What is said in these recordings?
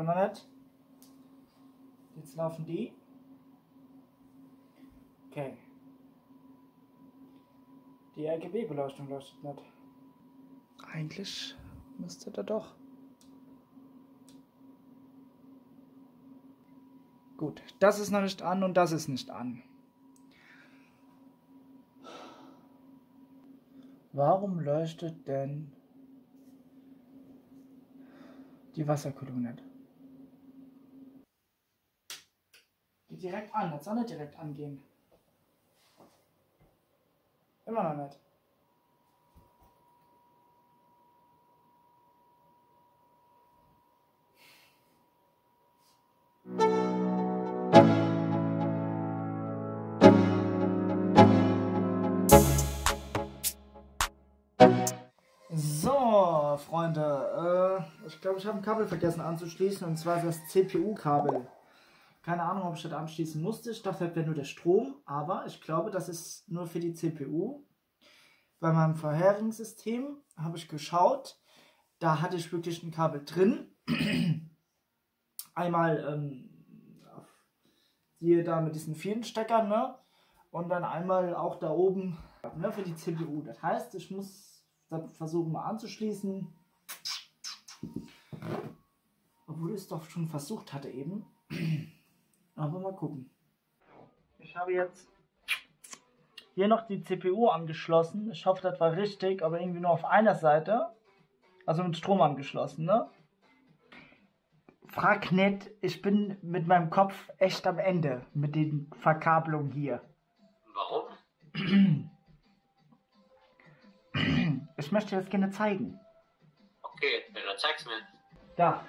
Immer noch nicht. Jetzt laufen die. Okay. Die RGB-Beleuchtung leuchtet nicht. Eigentlich müsste da doch. Gut, das ist noch nicht an und das ist nicht an. Warum leuchtet denn die Wasserkühlung nicht? Geht direkt an, jetzt soll nicht direkt angehen. Immer noch nicht. So, Freunde, ich glaube, ich habe ein Kabel vergessen anzuschließen, und zwar das CPU-Kabel. Keine Ahnung, ob ich das anschließen musste. Ich dachte, das wäre nur der Strom, aber ich glaube, das ist nur für die CPU. Bei meinem vorherigen System habe ich geschaut, da hatte ich wirklich ein Kabel drin. Einmal hier da mit diesen vielen Steckern, ne? Und dann einmal auch da oben, ne, für die CPU. Das heißt, ich muss das versuchen mal anzuschließen. Obwohl ich es doch schon versucht hatte eben. Aber mal gucken. Ich habe jetzt hier noch die CPU angeschlossen. Ich hoffe, das war richtig, aber irgendwie nur auf einer Seite. Also mit Strom angeschlossen, ne? Frag nicht, ich bin mit meinem Kopf echt am Ende mit den Verkabelungen hier. Warum? Ich möchte das gerne zeigen. Okay, dann zeig's mir. Da.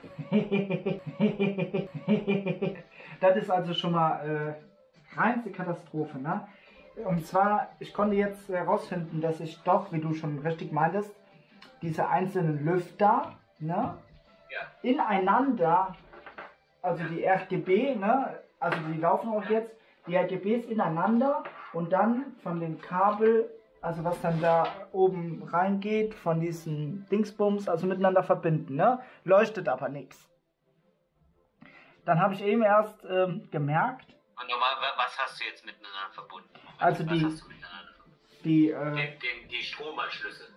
Das ist also schon mal reinste Katastrophe, ne? Und zwar, ich konnte jetzt herausfinden, dass ich doch, wie du schon richtig meintest, diese einzelnen Lüfter, ne? Ja. Ineinander, also die RGB, ne? Also die laufen auch jetzt, die RGBs ineinander und dann von dem Kabel, also was dann da oben reingeht, von diesen Dingsbums, also miteinander verbinden, ne? Leuchtet aber nichts. Dann habe ich eben erst gemerkt. Und normal, was hast du jetzt miteinander verbunden? Also was hast du miteinander verbunden? Die Stromanschlüsse.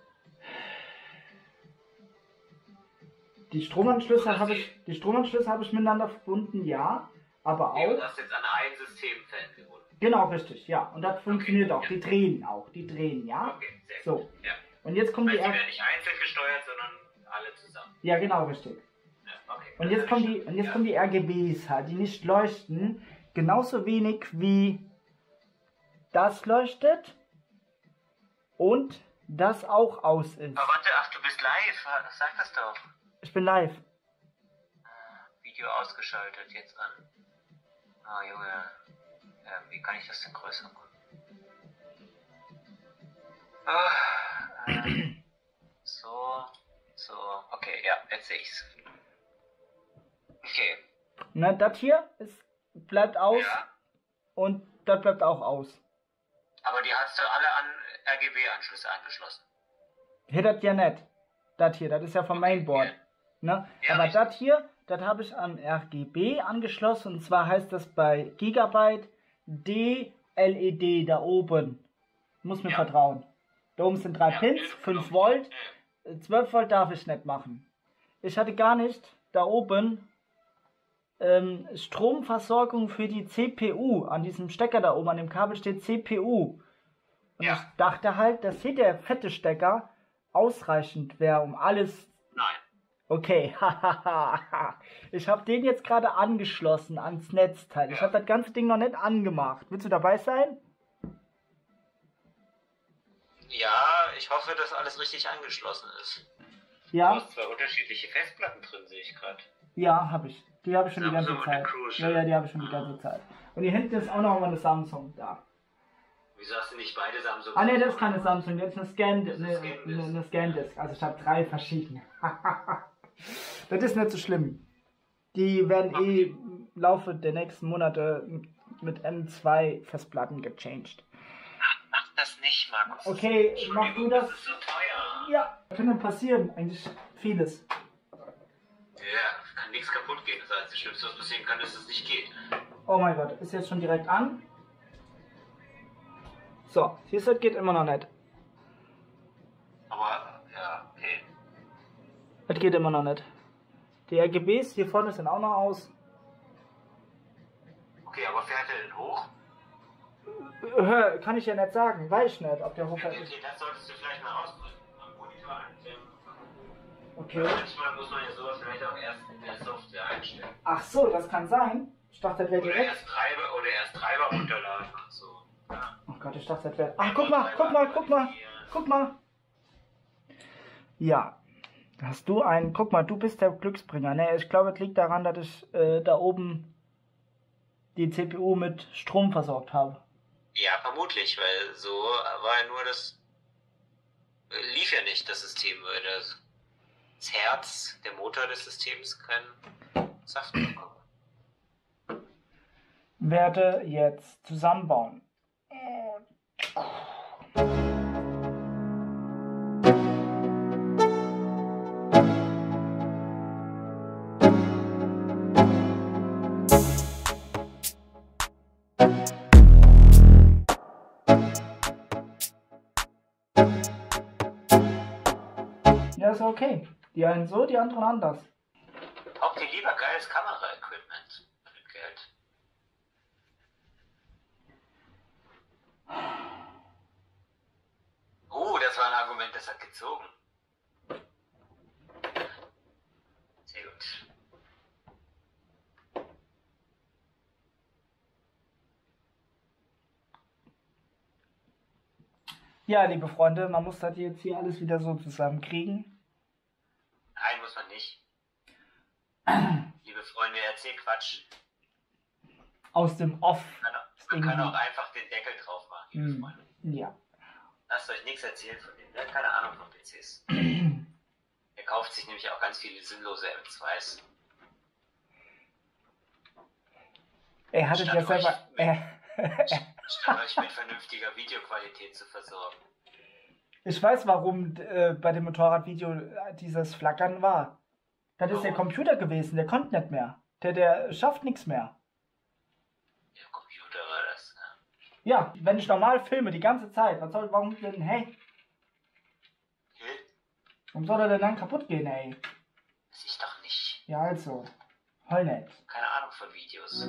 Die Stromanschlüsse habe ich miteinander verbunden, ja, aber auch. Du hast jetzt an ein System gebunden. Genau, richtig, ja. Und das funktioniert okay, auch. Die drehen auch, ja. Okay, sehr so. gut. Ja. Und jetzt kommen die werden nicht einzeln gesteuert, sondern alle zusammen. Ja, genau, richtig. Ja, okay. Und jetzt kommen die RGBs halt, die nicht leuchten, genauso wenig wie das leuchtet und das auch aus ist. Aber warte, ach, du bist live. Sag das doch. Ich bin live. Video ausgeschaltet, jetzt an. Ah, Junge. Wie kann ich das denn größer machen? So. Okay, ja, jetzt sehe ich's. Okay. Na, das hier bleibt aus, ja. Und das bleibt auch aus. Aber die hast du alle an RGB-Anschlüsse angeschlossen. Hier das ja nicht. Das hier, das ist ja vom Mainboard. Ja. Ne? Ja, aber das hier, das habe ich an RGB angeschlossen. Und zwar heißt das bei Gigabyte D-LED da oben. Muss mir vertrauen. Da oben sind 3 Pins, 5 Volt. 12 Volt darf ich nicht machen. Ich hatte gar nicht da oben Stromversorgung für die CPU. An diesem Stecker da oben, an dem Kabel steht CPU. Und ich dachte halt, dass hier der fette Stecker ausreichend wäre, um alles... Nein. Okay, ich habe den jetzt gerade angeschlossen ans Netzteil. Ich habe das ganze Ding noch nicht angemacht. Willst du dabei sein? Ja, ich hoffe, dass alles richtig angeschlossen ist. Ja. Du hast 2 unterschiedliche Festplatten drin, sehe ich gerade. Ja, habe ich. Die habe ich schon Samsung die ganze Zeit. Crucial. Ja, die habe ich schon die ganze Zeit. Und hier hinten ist auch noch mal eine Samsung da. Wieso hast du nicht beide Samsung? Ah ne, das ist keine Samsung, das ist eine Scandisk. Also ich habe 3 verschiedene. Das ist nicht so schlimm. Die werden im Laufe der nächsten Monate mit M2 Festplatten gechanged. Mach das nicht, Markus. Okay, mach du das. Das ist so teuer. Ja, kann passieren, eigentlich vieles. Ja, kann nichts kaputt geht. Das heißt, das Schlimmste, was passieren kann, ist, dass es nicht geht. Oh mein Gott, ist jetzt schon direkt an. So, siehst du, das geht immer noch nicht. Aber, ja, okay. Das geht immer noch nicht. Die RGBs hier vorne sind auch noch aus. Okay, aber fährt er denn hoch? Kann ich ja nicht sagen. Weiß ich nicht, ob der hochfährt. Okay, das solltest du vielleicht mal ausdrücken. Am Monitor einstimmen. Okay. Manchmal muss man ja sowas vielleicht auch erst in der Software einstellen. Ach so, das kann sein. Ich dachte, das wäre Oder direkt. erst Treiber runterladen und so. Ja. Oh Gott, ich dachte, das wäre. Ach, guck mal. Ja. Hast du einen. Guck mal, du bist der Glücksbringer. Ne, ich glaube, es liegt daran, dass ich da oben die CPU mit Strom versorgt habe. Ja, vermutlich, weil so war ja nur das. Lief ja nicht das System, weil das Herz, der Motor des Systems, keinen Saft bekommen. Werde jetzt zusammenbauen. Ja, ist okay. Die einen so, die anderen anders. Habt ihr lieber geiles Kamera-Equipment mit Geld? Das war ein Argument, das hat gezogen. Sehr gut. Ja, liebe Freunde, man muss das jetzt hier alles wieder so zusammenkriegen. Nein, muss man nicht. Liebe Freunde, erzähl Quatsch. Aus dem Off. Man kann auch einfach den Deckel drauf machen, liebe Freunde. Ja. Lasst euch nichts erzählen von dem. Der hat keine Ahnung von PCs. Er kauft sich nämlich auch ganz viele sinnlose M2s. Er hatte ja selber. Statt euch mit vernünftiger Videoqualität zu versorgen. Ich weiß, warum bei dem Motorradvideo dieses Flackern war. Das ist der Computer gewesen, der konnte nicht mehr. Der schafft nichts mehr. Der Computer war das, ne? Ja, wenn ich normal filme, die ganze Zeit, warum denn, hey? Warum soll er denn dann kaputt gehen, ey? Weiß ich doch nicht. Ja, also. Heul nicht. Keine Ahnung von Videos.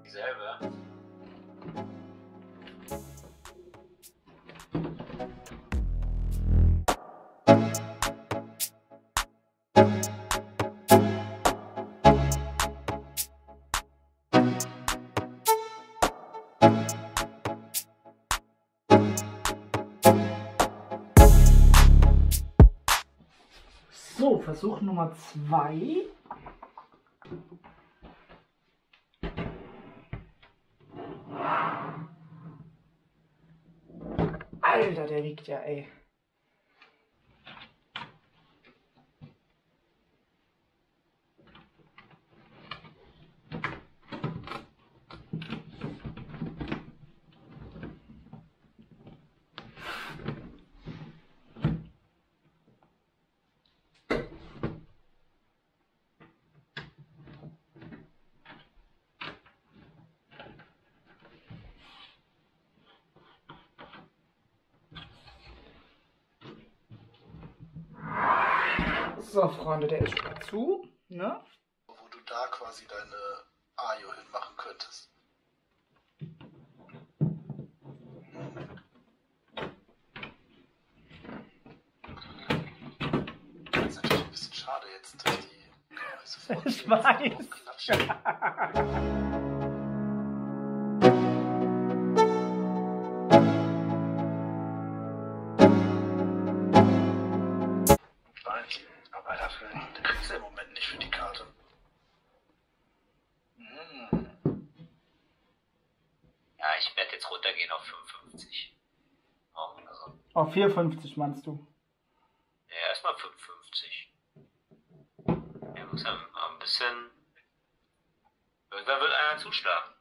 Dieselbe. So, Versuch Nummer 2. Alter, der wiegt ja, ey. So, Freunde, der ist schon zu, ne? Wo du da quasi deine Ajo hinmachen könntest. Das ist natürlich ein bisschen schade jetzt durch die Gehäuse vor dir. Ich weiß. Aber dafür kriegst du im Moment nicht für die Karte. Ja, ich werde jetzt runtergehen auf 55. Also, Auf 4,50 meinst du? ja, erstmal 55. Ja, muss ein bisschen. Irgendwann wird einer zuschlagen.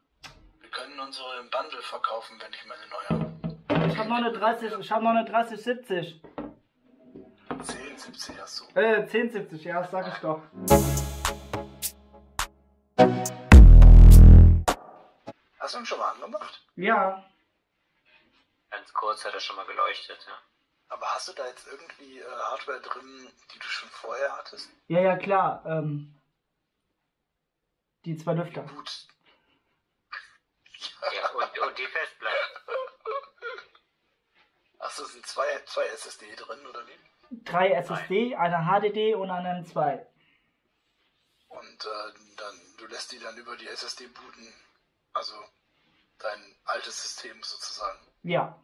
Wir können unsere im Bundle verkaufen, wenn ich meine neue habe. Ich habe noch eine 30, ich habe noch eine 3070. 1070 hast du. 1070, ja, das sag ich doch. Hast du ihn schon mal angemacht? Ja. Ganz kurz hat er schon mal geleuchtet, ja. Aber hast du da jetzt irgendwie Hardware drin, die du schon vorher hattest? Ja, klar. Die 2 Lüfter. Gut. Ja, und die Festplatte. Achso, es sind zwei SSD drin, oder wie? 3 SSD, eine HDD und eine M2. Und du lässt die dann über die SSD booten. Also dein altes System sozusagen. Ja.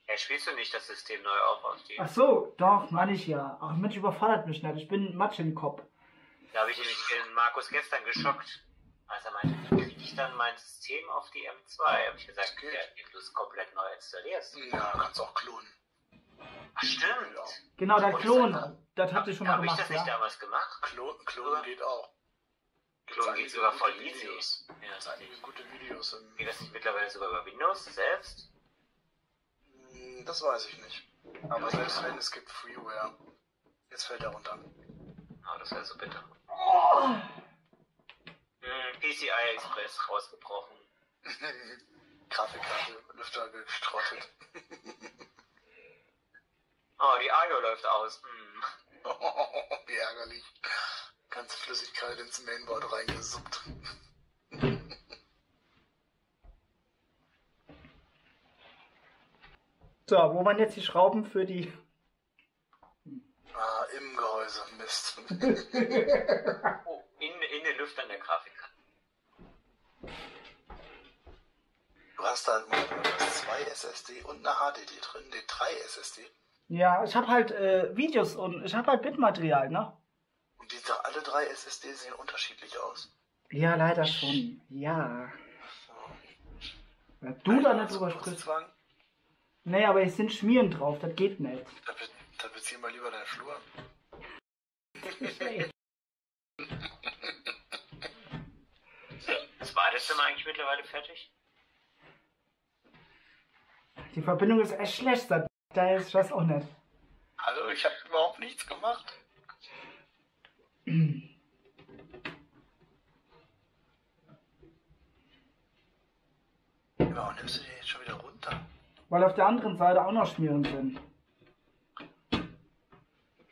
Ja, spielst du nicht das System neu auf aus die? Ach so, doch, meine ich ja. Ach Mensch, überfordert mich nicht. Ich bin Matsch im Kopf. Da habe ich nämlich den Markus gestern geschockt. Als er meinte, wie kriege ich dann mein System auf die M2? Habe ich gesagt, ja, indem du es komplett neu installierst. Ja, kannst auch klonen. Ach, stimmt. Ja. Genau, der Und Klon. Das habt ihr schon mal Habe ich gemacht, das nicht ja? damals gemacht? Klonen geht auch. Klon geht sogar voll easy. Videos. Ja, Das sind einige gute Videos. geht das nicht mittlerweile sogar über Windows selbst? Das weiß ich nicht. Aber selbst wenn, es gibt Freeware. Jetzt fällt er runter. Oh, das wäre so bitter. Oh. PCI Express rausgebrochen. Grafikkarte, Lüfter geschrottet. Oh, die Ajo läuft aus. Wie ärgerlich. Ganze Flüssigkeit ins Mainboard reingesuppt. So, wo waren jetzt die Schrauben für die... Ah, im Gehäuse. Mist. Oh, in den Lüftern der Grafikkarte. Du hast da 2 SSD und eine HDD drin, die 3 SSD. Ja, ich habe halt Videos und ich habe halt Bildmaterial, ne? Und alle 3 SSD sehen unterschiedlich aus. Ja, leider schon. Ja. Ja, du da nicht drüber sprichst. Zwang, Nee, aber es sind Schmieren drauf, das geht nicht. da bezieh mal lieber deinen Flur. Das Badezimmer eigentlich mittlerweile fertig? Die Verbindung ist echt schlecht, da ist was auch nicht. Hallo, ich habe überhaupt nichts gemacht. Warum nimmst du den jetzt schon wieder runter? Weil auf der anderen Seite auch noch Schmieren sind.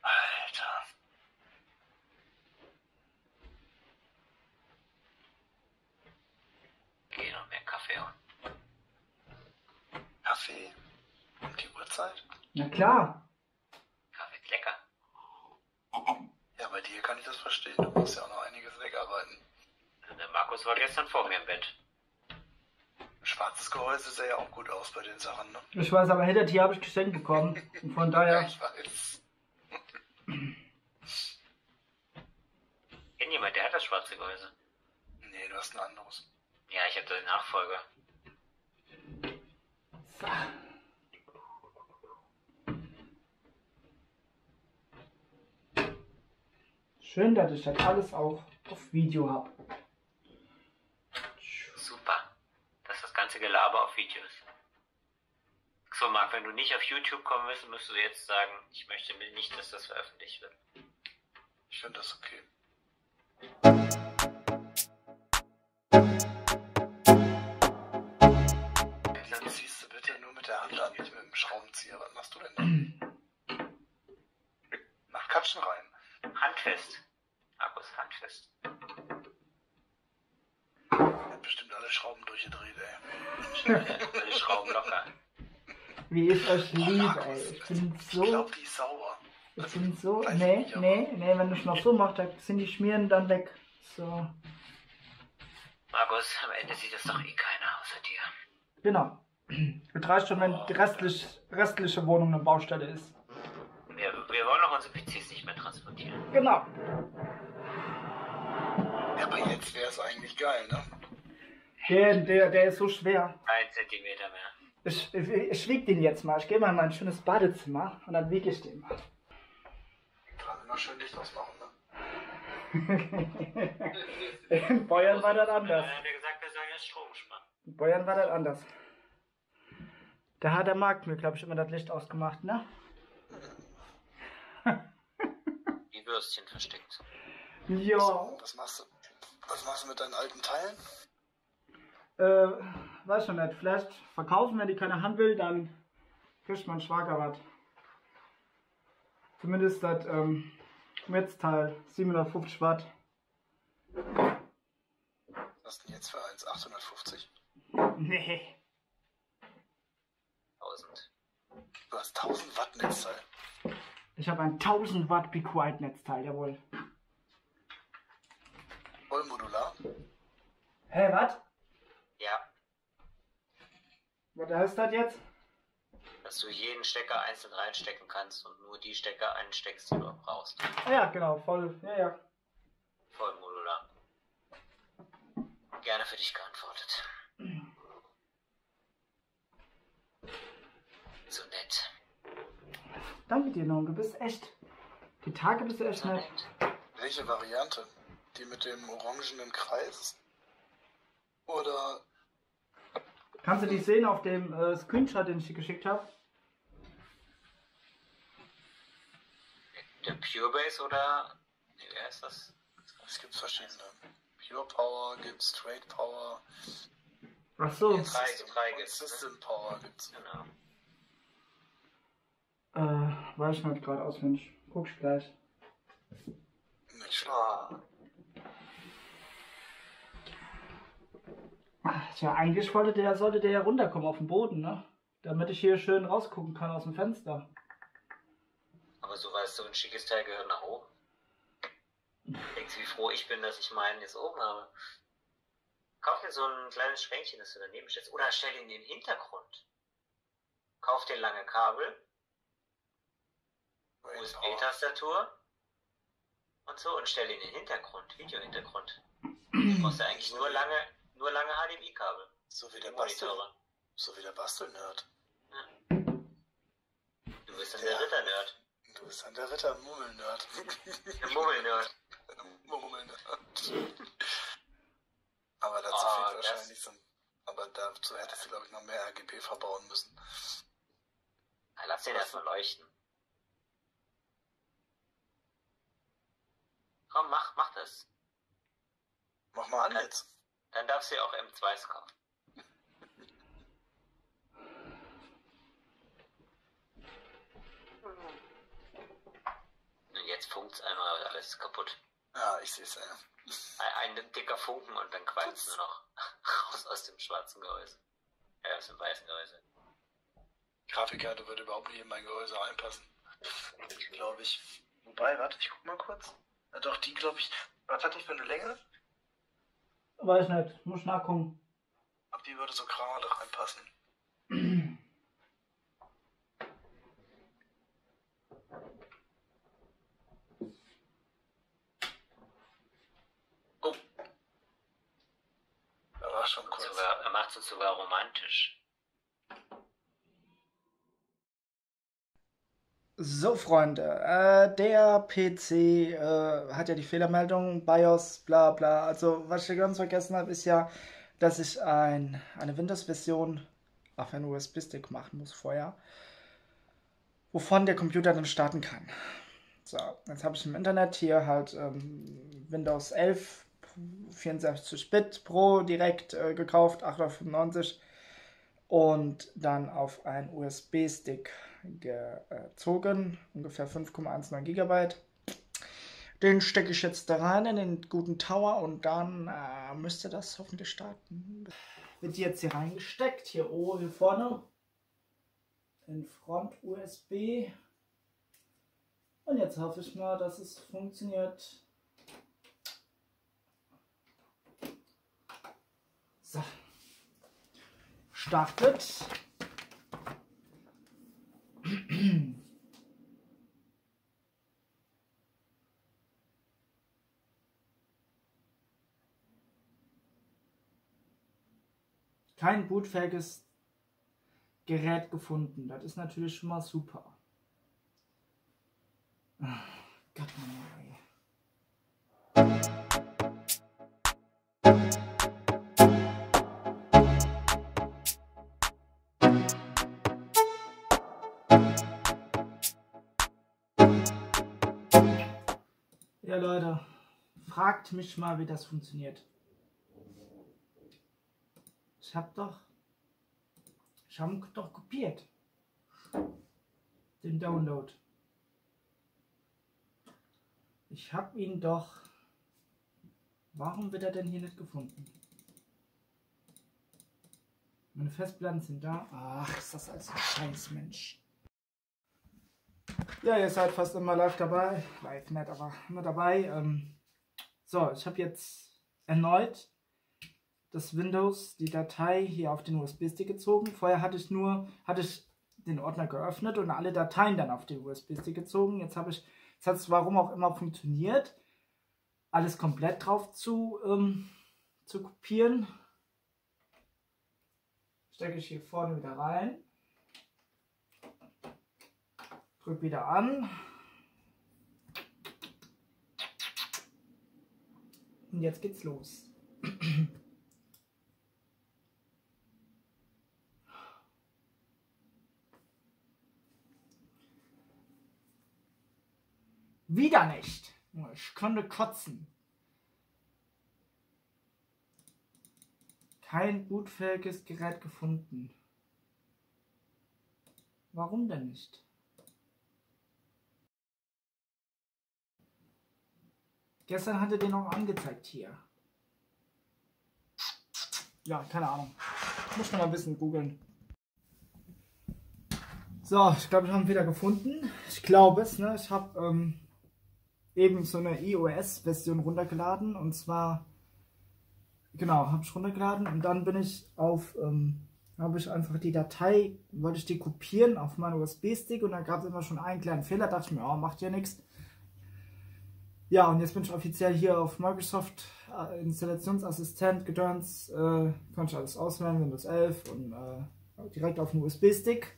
Alter. Geh noch mehr Kaffee holen. Kaffee? Um die Uhrzeit? Na klar. Kaffee ist lecker. Ja, bei dir kann ich das verstehen. Du musst ja auch noch einiges wegarbeiten. Der Markus war gestern vor mir im Bett. Ein schwarzes Gehäuse sah ja auch gut aus bei den Sachen, ne? Ich weiß, aber hinter dir habe ich geschenkt bekommen. Und von daher... Ich weiß. Kennt jemand, der hat das schwarze Gehäuse? Nee, du hast ein anderes. Ja, ich habe den Nachfolger. So. Schön, dass ich das alles auch auf Video habe. Super. Dass das ganze Gelaber auf Video ist. So, Marc, wenn du nicht auf YouTube kommen willst, musst du jetzt sagen, ich möchte nicht, dass das veröffentlicht wird. Ich finde das okay. Den ziehst du bitte nur mit der Hand an, nicht mit dem Schraubenzieher. Was machst du denn da? Mach Katschen rein. Handfest. Markus, handfest. Er hat bestimmt alle Schrauben durchgedreht, ey. Alle Schrauben locker. Wie ich euch lieb, Markus, ey. Ich bin Ich so... glaube, die ist sauer. Ich bin so... Weiß ich Nee, nicht, aber- nee, wenn ich noch so mache, dann sind die Schmieren dann weg. So. Markus, am Ende sieht das doch eh keiner außer dir. Genau. Es reicht schon, wenn die restliche Wohnung eine Baustelle ist. Wir wollen auch unsere PCs nicht mehr transportieren. Genau. Ja, aber jetzt wäre es eigentlich geil, ne? Der ist so schwer. 1 Zentimeter mehr. Ich wieg den jetzt mal. Ich gehe mal in mein schönes Badezimmer und dann wiege ich den mal. Gerade noch schön Licht ausmachen, ne? In Bayern war das anders. Er hat ja gesagt, wir sollen jetzt Strom sparen. In Bayern war das anders. Da hat der Markt mir, glaube ich, immer das Licht ausgemacht, ne? Würstchen versteckt. Ja, Was machst du mit deinen alten Teilen? weiß schon nicht. Vielleicht verkaufen, wenn die keiner haben will, dann kriegt mein Schwager was. Zumindest das Netzteil, 750 Watt. Was ist denn jetzt für eins? 850? Nee. 1000. Du hast 1000 Watt Netzteil. Ich habe ein 1000 Watt Be Quiet Netzteil, jawohl. Voll modular. Hä, was? Ja, Was heißt das jetzt? dass du jeden Stecker einzeln reinstecken kannst und nur die Stecker einsteckst, die du auch brauchst. Ah ja, genau, voll. Ja, ja. Voll modular. Gerne für dich geantwortet. So nett. Danke dir, Norm. Du bist echt. Die Tage bist du echt So nett. nett. Welche Variante? Die mit dem orangenen Kreis? Oder Kannst du die sehen auf dem Screenshot, den ich dir geschickt habe? Der Purebase oder. Nee, wer ist das? es gibt verschiedene? Pure Power gibt's, Straight Power, Ach so. Drei gibt's, ne? System Power gibt's. Genau. Weiß ich nicht gerade auswendig. Guck ich gleich. Nicht schlimm. Tja, eigentlich sollte der ja runterkommen auf den Boden, ne? Damit ich hier schön rausgucken kann aus dem Fenster. Aber so weißt du, ein schickes Teil gehört nach oben. Denkst du, wie froh ich bin, dass ich meinen jetzt oben habe? Kauf dir so ein kleines Schränkchen, das du daneben stellst. Oder stell ihn in den Hintergrund. Kauf dir lange Kabel, USB-Tastatur und so und stell ihn in den Hintergrund, Video-Hintergrund. Du brauchst ja eigentlich nur lange HDMI-Kabel. So wie der Monitore. Bastel-Nerd. Du bist dann der Ritter-Nerd. Du bist dann der Ritter-Mummel-Nerd. Der Mummel-Nerd. Mummel-Nerd. Aber dazu fehlt wahrscheinlich so. Aber dazu hättest du, glaube ich, noch mehr RGB verbauen müssen. Ja, lass den erstmal leuchten. Komm, mach das. Mach mal an jetzt. Dann darfst du ja auch M2s kaufen. Und jetzt funkt's einmal, alles ist kaputt. Ja, ich sehe es ja. Ein dicker Funken und dann qualmt nur noch raus aus dem schwarzen Gehäuse. Aus dem weißen Gehäuse. Grafikkarte würde überhaupt nicht in mein Gehäuse reinpassen. Glaube ich. Wobei, warte, ich guck mal kurz. Ja, doch, die glaube ich. Was hat die für eine Länge? Weiß nicht, muss nachgucken. Aber die würde so gerade reinpassen. Oh. Da war schon kurz. Er macht es sogar romantisch. So, Freunde, der PC hat ja die Fehlermeldung, BIOS, bla bla. Also, was ich ganz vergessen habe, ist ja, dass ich eine Windows-Version auf einen USB-Stick machen muss vorher, wovon der Computer dann starten kann. So, jetzt habe ich im Internet hier halt Windows 11 64-Bit Pro direkt gekauft, 8,95 € und dann auf einen USB-Stick gezogen, ungefähr 5,19 GB. Den stecke ich jetzt da rein in den guten Tower und dann müsste das hoffentlich starten. Wird jetzt hier reingesteckt, hier oben, hier vorne, in Front USB. Und jetzt hoffe ich mal, dass es funktioniert. So. Startet. Kein bootfähiges Gerät gefunden. Das ist natürlich schon mal super. Gott, Mann, Ja, Leute, fragt mich mal, wie das funktioniert. Ich habe doch kopiert den Download. Ich habe ihn doch. Warum wird er denn hier nicht gefunden? Meine Festplatten sind da. Ach, ist das alles ein Scheiß, Mensch. Ja, ihr seid fast immer live dabei. Live nicht, aber immer dabei. So, ich habe jetzt erneut das Windows, die Datei hier auf den USB-Stick gezogen. Vorher hatte ich den Ordner geöffnet und alle Dateien dann auf den USB-Stick gezogen. Jetzt hat es warum auch immer funktioniert, alles komplett drauf zu kopieren. Stecke ich hier vorne wieder rein. Drück wieder an. Und jetzt geht's los. Wieder nicht. Ich konnte kotzen. Kein bootfähiges Gerät gefunden. Warum denn nicht? Gestern hatte den noch angezeigt hier. Ja, keine Ahnung. Muss noch mal ein bisschen googeln. So, ich glaube, wir haben ihn wieder gefunden. Ich glaube es, ne? Ich habe eben so eine iOS-Version runtergeladen. Und zwar, genau, habe ich runtergeladen. Und dann bin ich habe ich einfach die Datei, wollte ich die kopieren auf meinen USB-Stick. Und dann gab es immer schon einen kleinen Fehler. Dachte ich mir, oh, macht ja nichts. Ja, und jetzt bin ich offiziell hier auf Microsoft Installationsassistent gedöns. Kann ich alles auswählen, Windows 11 und direkt auf den USB-Stick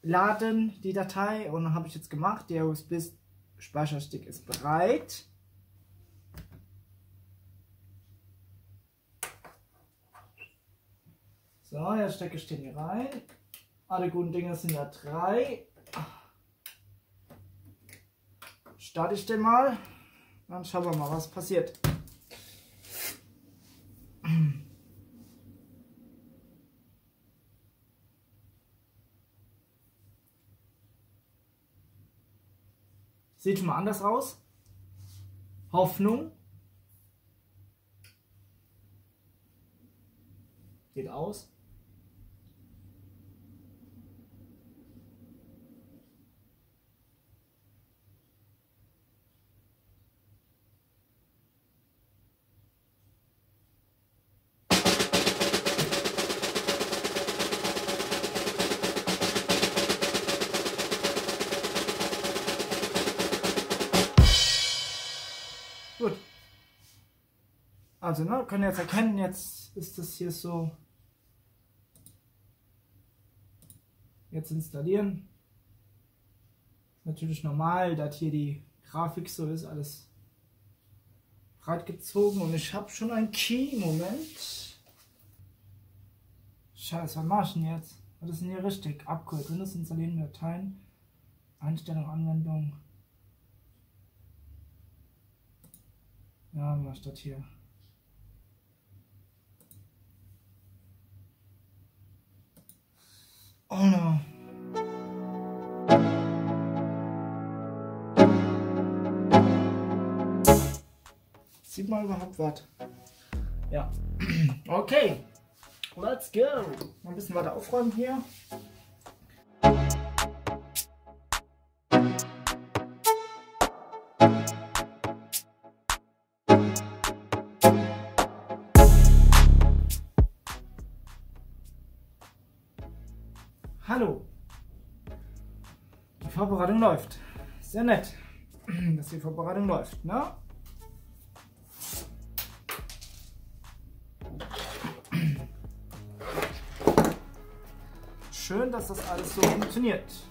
laden, die Datei. Und dann habe ich jetzt gemacht, der USB-Speicherstick ist bereit. So, jetzt stecke ich den hier rein. Alle guten Dinge sind ja 3. Starte ich den mal. Dann schauen wir mal, was passiert. Sieht schon mal anders aus. Hoffnung. Geht aus. Gut. Also, ne, können jetzt erkennen, jetzt ist das hier so. Jetzt installieren. Natürlich normal, dass hier die Grafik so ist, alles breit gezogen. Und ich habe schon einen Key. Moment. Scheiße, was mache ich denn jetzt? Was ist denn hier richtig? Upgrade, Windows installieren, Dateien, Einstellung, Anwendung. Ja, was steht hier? Oh no. Sieht man überhaupt was? Ja. Okay. Let's go. Mal ein bisschen weiter aufräumen hier. Hallo. Die Vorbereitung läuft. Sehr nett, dass die Vorbereitung läuft, ne? Schön, dass das alles so funktioniert.